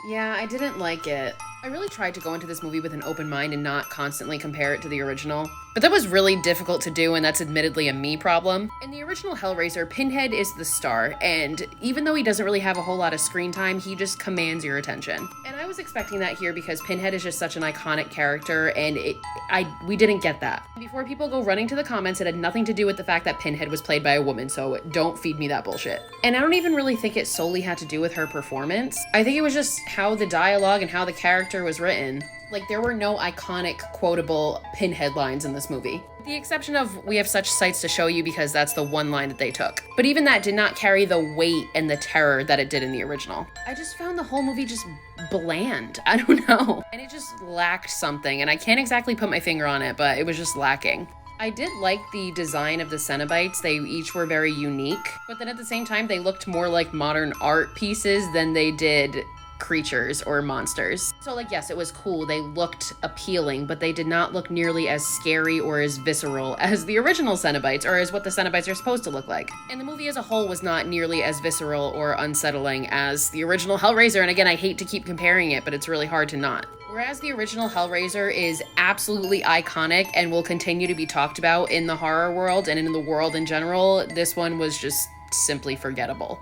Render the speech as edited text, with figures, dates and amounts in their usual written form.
Yeah, I didn't like it. I really tried to go into this movie with an open mind and not constantly compare it to the original. But that was really difficult to do, and that's admittedly a me problem. In the original Hellraiser, Pinhead is the star, and even though he doesn't really have a whole lot of screen time, he just commands your attention. And I was expecting that here because Pinhead is just such an iconic character, and we didn't get that. Before people go running to the comments, it had nothing to do with the fact that Pinhead was played by a woman, so don't feed me that bullshit. And I don't even really think it solely had to do with her performance. I think it was just how the dialogue and how the character was written. Like, there were no iconic, quotable Pinhead lines in this movie. With the exception of, "We have such sights to show you," because that's the one line that they took. But even that did not carry the weight and the terror that it did in the original. I just found the whole movie just bland. I don't know. And it just lacked something, and I can't exactly put my finger on it, but it was just lacking. I did like the design of the Cenobites. They each were very unique, but then at the same time, they looked more like modern art pieces than they did creatures or monsters. So like, yes, it was cool. They looked appealing, but they did not look nearly as scary or as visceral as the original Cenobites, or as what the Cenobites are supposed to look like. And the movie as a whole was not nearly as visceral or unsettling as the original Hellraiser. And again, I hate to keep comparing it, but it's really hard to not. Whereas the original Hellraiser is absolutely iconic and will continue to be talked about in the horror world and in the world in general, this one was just simply forgettable.